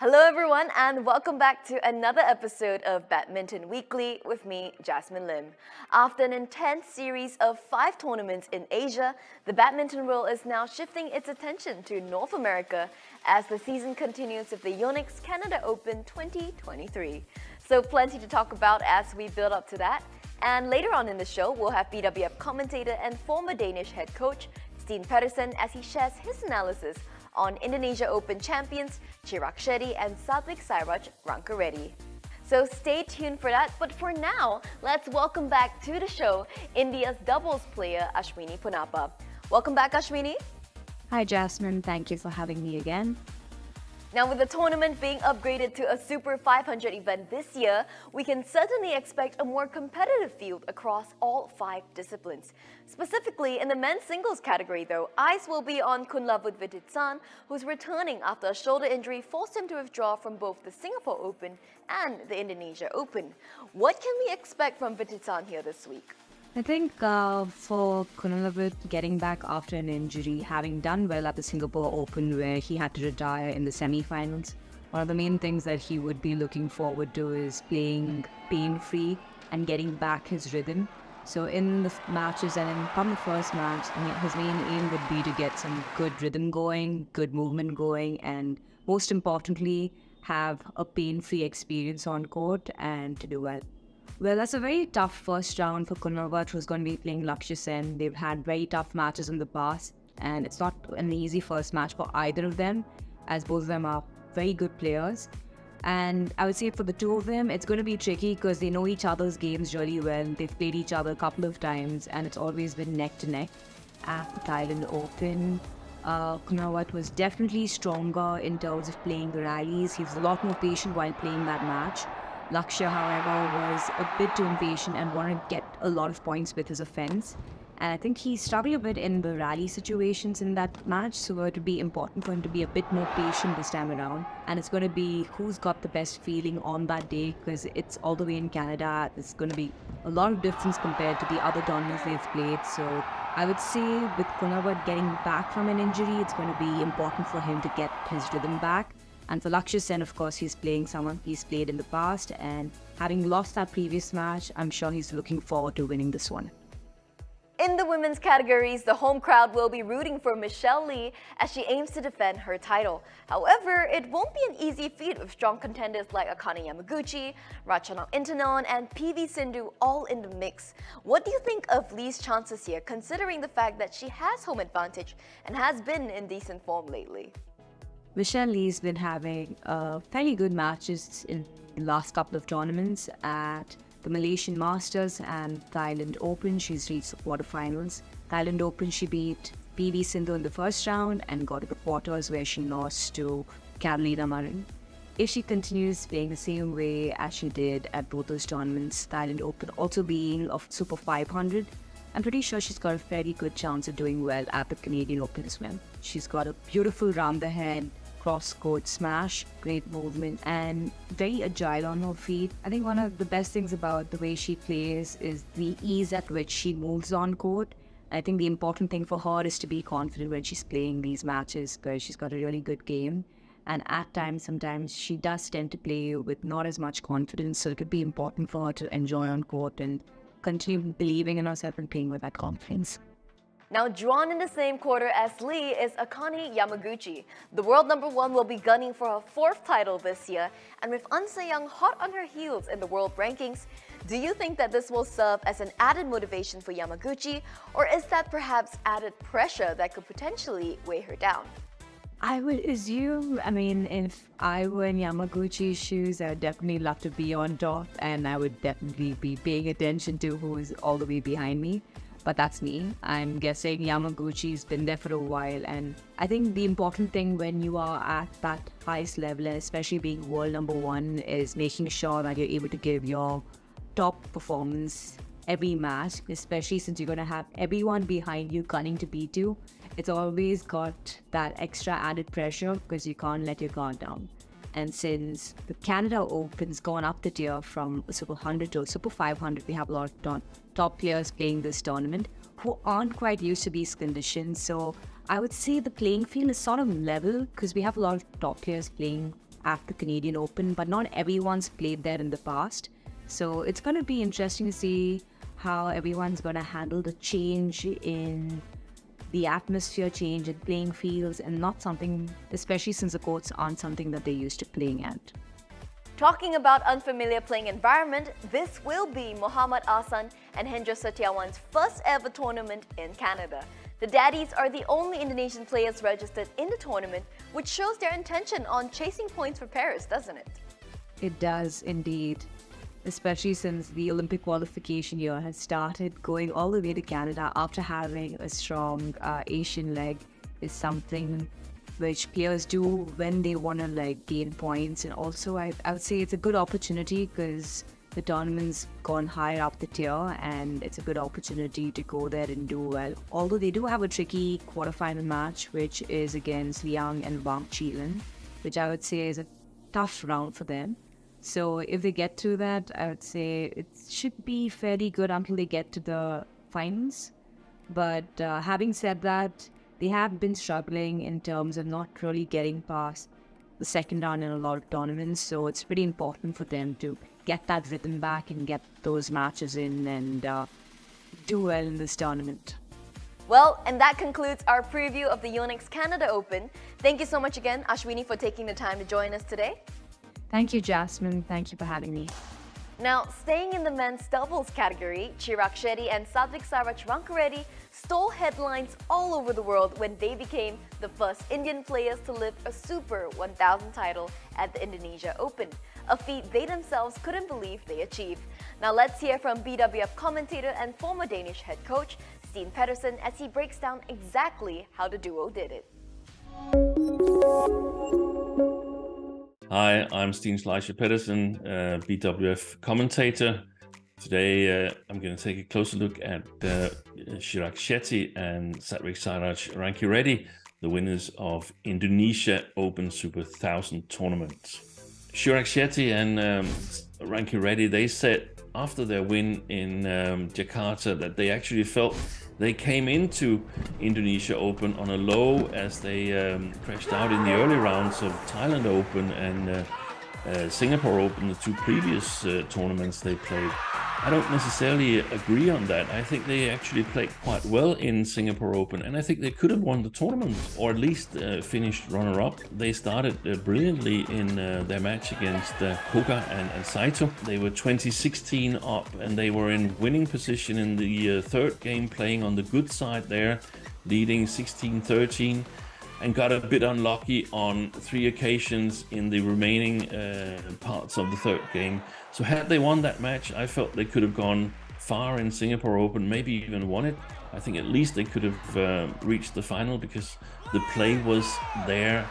Hello everyone and welcome back to another episode of Badminton Weekly with me, Jasmine Lim. After an intense series of 5 tournaments in Asia, the badminton world is now shifting its attention to North America as the season continues with the Yonex Canada Open 2023. So plenty to talk about as we build up to that. And later on in the show, we'll have BWF commentator and former Danish head coach Steen Pedersen as he shares his analysis on Indonesia Open champions Chirag Shetty and Satvik Sairaj Rankireddy. So stay tuned for that, but for now, let's welcome back to the show India's doubles player Ashwini Ponnappa. Welcome back, Ashwini. Hi Jasmine, thank you for having me again. Now, with the tournament being upgraded to a Super 500 event this year, we can certainly expect a more competitive field across all 5 disciplines. Specifically, in the men's singles category though, eyes will be on Kunlavut Viditsan, who's returning after a shoulder injury forced him to withdraw from both the Singapore Open and the Indonesia Open. What can we expect from Viditsan here this week? I think for Kunlavut getting back after an injury, having done well at the Singapore Open where he had to retire in the semi-finals, one of the main things that he would be looking forward to is playing pain-free and getting back his rhythm. So in the matches and from the first match, his main aim would be to get some good rhythm going, good movement going, and most importantly, have a pain-free experience on court and to do well. Well, that's a very tough first round for Kunlavut, who's going to be playing Lakshya Sen. They've had very tough matches in the past, and it's not an easy first match for either of them, as both of them are very good players. And I would say for the two of them, it's going to be tricky because they know each other's games really well. They've played each other a couple of times, and it's always been neck to neck. At the Thailand Open, Kunlavut was definitely stronger in terms of playing the rallies. He was a lot more patient while playing that match. Lakshya, however, was a bit too impatient and wanted to get a lot of points with his offense. And I think he struggled a bit in the rally situations in that match, so it would be important for him to be a bit more patient this time around. And it's going to be who's got the best feeling on that day, because it's all the way in Canada. It's going to be a lot of difference compared to the other tournaments they've played. So I would say with Kunlavut getting back from an injury, it's going to be important for him to get his rhythm back. And for Lakshya Sen, of course, he's playing someone he's played in the past, and having lost that previous match, I'm sure he's looking forward to winning this one. In the women's categories, the home crowd will be rooting for Michelle Lee as she aims to defend her title. However, it won't be an easy feat with strong contenders like Akane Yamaguchi, Ratchanok Intanon, and PV Sindhu all in the mix. What do you think of Lee's chances here, considering the fact that she has home advantage and has been in decent form lately? Michelle Lee's been having fairly good matches in the last couple of tournaments at the Malaysian Masters and Thailand Open. She's reached the quarterfinals. Thailand Open, she beat PV Sindhu in the first round and got to the quarters where she lost to Carolina Marin. If she continues playing the same way as she did at both those tournaments, Thailand Open also being of Super 500, I'm pretty sure she's got a very good chance of doing well at the Canadian Open as well. She's got a beautiful round the head, cross-court smash, great movement, and very agile on her feet. I think one of the best things about the way she plays is the ease at which she moves on court. I think the important thing for her is to be confident when she's playing these matches because she's got a really good game. And at times, sometimes she does tend to play with not as much confidence, so it could be important for her to enjoy on court and continue believing in herself and playing with that confidence. Now, drawn in the same quarter as Lee is Akane Yamaguchi. The world number 1 will be gunning for her 4th title this year, and with An Se-young hot on her heels in the world rankings, do you think that this will serve as an added motivation for Yamaguchi, or is that perhaps added pressure that could potentially weigh her down? I would assume, if I were in Yamaguchi's shoes, I would definitely love to be on top, and I would definitely be paying attention to who is all the way behind me. But that's me. I'm guessing Yamaguchi's been there for a while, and I think the important thing when you are at that highest level, especially being world number 1, is making sure that you're able to give your top performance every match, especially since you're going to have everyone behind you gunning to beat you. It's always got that extra added pressure because you can't let your guard down. And since the Canada Open's gone up the tier from a Super 100 to a Super 500, we have a lot of top players playing this tournament who aren't quite used to these conditions. So I would say the playing field is sort of level because we have a lot of top players playing at the Canadian Open, but not everyone's played there in the past. So it's going to be interesting to see how everyone's going to handle the change in the atmosphere, change in playing fields, and not something, especially since the courts aren't something that they're used to playing at. Talking about unfamiliar playing environment, this will be Muhammad Ahsan and Hendra Setiawan's first ever tournament in Canada. The Daddies are the only Indonesian players registered in the tournament, which shows their intention on chasing points for Paris, doesn't it? It does indeed, especially since the Olympic qualification year has started. Going all the way to Canada after having a strong Asian leg is something which players do when they want to gain points. And also I would say it's a good opportunity because the tournament's gone higher up the tier and it's a good opportunity to go there and do well. Although they do have a tricky quarterfinal match, which is against Liang and Wang Qilin, which I would say is a tough round for them. So if they get through that, I would say it should be fairly good until they get to the finals. But having said that, they have been struggling in terms of not really getting past the second round in a lot of tournaments. So it's pretty important for them to get that rhythm back and get those matches in and do well in this tournament. Well, and that concludes our preview of the Yonex Canada Open. Thank you so much again, Ashwini, for taking the time to join us today. Thank you, Jasmine. Thank you for having me. Now, staying in the men's doubles category, Chirag Shetty and Satvik-Sairaj Rankireddy stole headlines all over the world when they became the first Indian players to lift a Super 1000 title at the Indonesia Open, a feat they themselves couldn't believe they achieved. Now let's hear from BWF commentator and former Danish head coach Steen Pedersen as he breaks down exactly how the duo did it. Hi, I'm Steen Pedersen, BWF commentator. Today I'm going to take a closer look at Chirag Shetty and Satvik-Sairaj Rankireddy, the winners of Indonesia Open Super 1000 tournament. Chirag Shetty and Rankireddy, they said after their win in Jakarta that they actually felt they came into Indonesia Open on a low as they crashed out in the early rounds of Thailand Open and Singapore Open, the two previous tournaments they played. I don't necessarily agree on that. I think they actually played quite well in Singapore Open, and I think they could have won the tournament, or at least finished runner-up. They started brilliantly in their match against Koga and Saito. They were 20-16 up, and they were in winning position in the third game, playing on the good side there, leading 16-13. And got a bit unlucky on 3 occasions in the remaining parts of the third game. So had they won that match, I felt they could have gone far in Singapore Open, maybe even won it. I think at least they could have reached the final because the play was there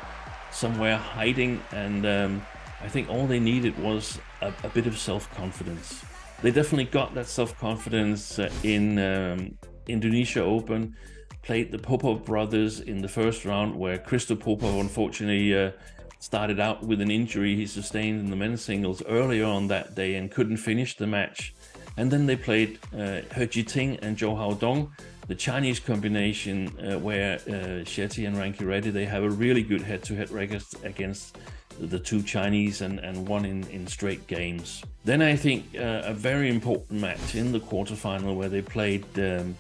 somewhere hiding, and I think all they needed was a bit of self-confidence. They definitely got that self-confidence in Indonesia Open. Played the Popov brothers in the first round, where Christo Popov unfortunately started out with an injury he sustained in the men's singles earlier on that day and couldn't finish the match. And then they played He Jiting and Zhou Haodong, the Chinese combination where Shetty and Rankireddy, they have a really good head-to-head record against the two Chinese and won in straight games. Then I think a very important match in the quarterfinal where they played the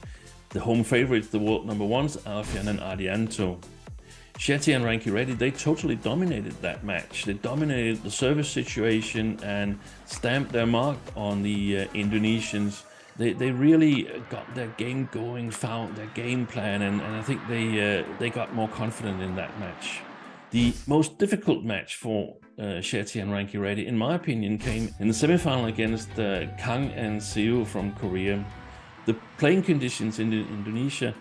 home favorites, the world number ones, Alfian and Adianto. Shetty and Rankireddy, they totally dominated that match. They dominated the service situation and stamped their mark on the Indonesians. They really got their game going, found their game plan, and I think they got more confident in that match. The most difficult match for Shetty and Rankireddy, in my opinion, came in the semifinal against Kang and Seo from Korea. The playing conditions in Indonesia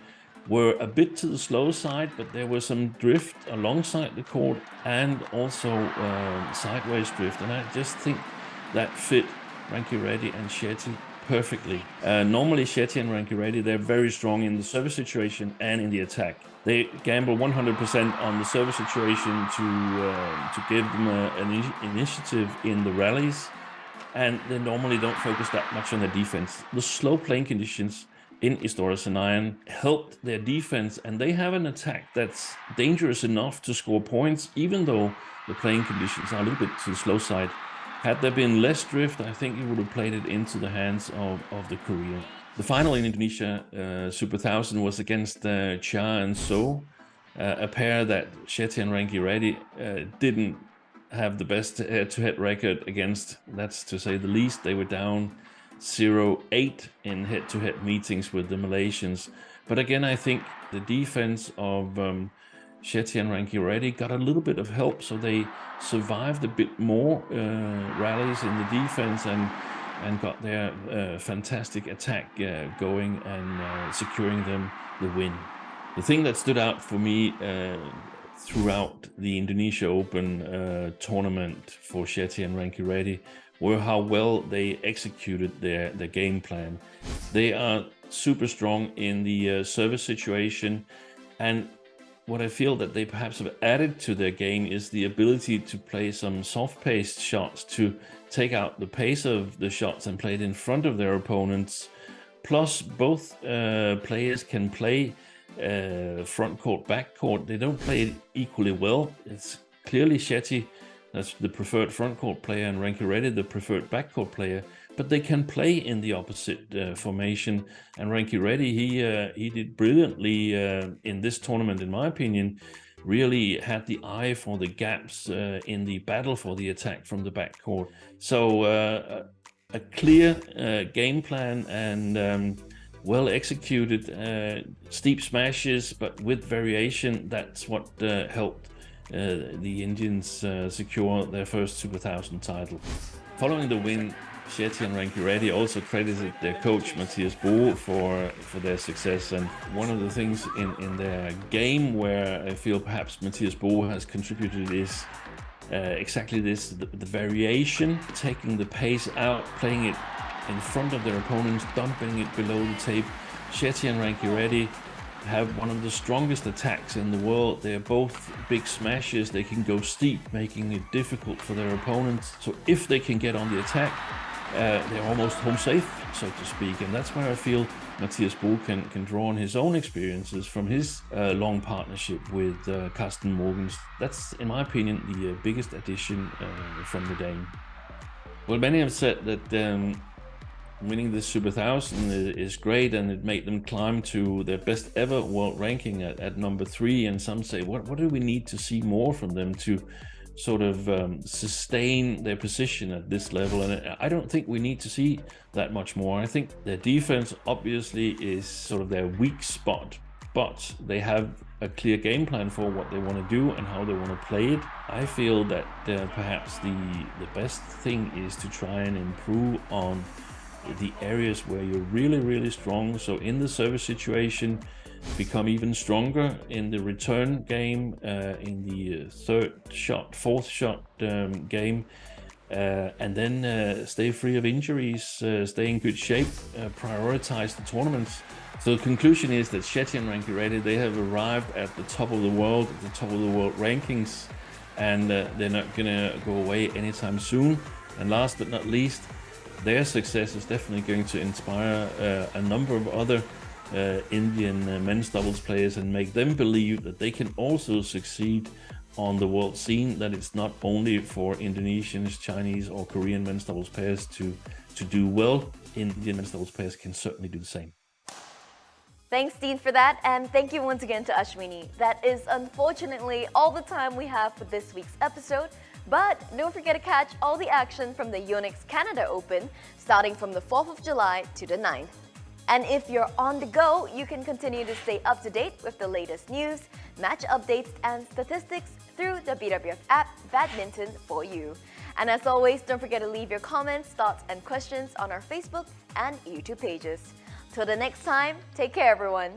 were a bit to the slow side, but there was some drift alongside the court and also sideways drift. And I just think that fit Rankireddy and Shetty perfectly. Normally Shetty and Rankireddy, they're very strong in the service situation and in the attack. They gamble 100% on the service situation to give them an initiative in the rallies. And they normally don't focus that much on their defense. The slow playing conditions in Istora Senayan helped their defense, and they have an attack that's dangerous enough to score points, even though the playing conditions are a little bit to the slow side. Had there been less drift, I think he would have played it into the hands of the Korean. The final in Indonesia Super 1000 was against Cha and So, a pair that Shetty and Rankireddy didn't have the best head-to-head record against. That's to say the least. They were down 0-8 in head-to-head meetings with the Malaysians. But again, I think the defense of Shetty and Rankireddy got a little bit of help, so they survived a bit more rallies in the defense and got their fantastic attack going and securing them the win. The thing that stood out for me throughout the Indonesia Open tournament for Shetty and Rankireddy were how well they executed their game plan. They are super strong in the service situation, and what I feel that they perhaps have added to their game is the ability to play some soft-paced shots, to take out the pace of the shots and play it in front of their opponents. Plus, both players can play front court, back court. They don't play it equally well. It's clearly Shetty that's the preferred front court player and Rankireddy the preferred back court player, but they can play in the opposite formation. And Rankireddy, he did brilliantly in this tournament, in my opinion. Really had the eye for the gaps in the battle for the attack from the backcourt. So a clear game plan and well executed, steep smashes, but with variation. That's what helped the Indians secure their first Super 1000 title. Following the win, Shetty and Rankireddy also credited their coach Mathias Bo for their success. And one of the things in their game where I feel perhaps Mathias Bo has contributed is exactly this, the variation, taking the pace out, playing it in front of their opponents, dumping it below the tape. Shetty and Rankireddy have one of the strongest attacks in the world. They're both big smashes. They can go steep, making it difficult for their opponents. So if they can get on the attack, they're almost home safe, so to speak. And that's where I feel Mathias Bo can draw on his own experiences from his long partnership with Carsten Morgens. That's, in my opinion, the biggest addition from the Dane. Well, many have said that winning the Super 1000 is great, and it made them climb to their best ever world ranking at number 3. And some say, what do we need to see more from them to sort of sustain their position at this level? And I don't think we need to see that much more. I think their defense obviously is sort of their weak spot, but they have a clear game plan for what they want to do and how they want to play it. I feel that perhaps the best thing is to try and improve on the areas where you're really, really strong. So in the service situation, become even stronger in the return game, in the fourth shot game, and then stay free of injuries, stay in good shape, prioritize the tournaments. So the conclusion is that Shetty and Rankireddy, they have arrived at the top of the world, at the top of the world rankings, and they're not gonna go away anytime soon. And last but not least, their success is definitely going to inspire a number of other Indian men's doubles players and make them believe that they can also succeed on the world scene, that it's not only for Indonesians, Chinese or Korean men's doubles players to do well. Indian men's doubles players can certainly do the same. Thanks, Dean, for that, and thank you once again to Ashwini. That is unfortunately all the time we have for this week's episode. But don't forget to catch all the action from the Yonex Canada Open starting from the 4th of July to the 9th. And if you're on the go, you can continue to stay up to date with the latest news, match updates, and statistics through the BWF app Badminton for you. And as always, don't forget to leave your comments, thoughts, and questions on our Facebook and YouTube pages. Till the next time, take care, everyone.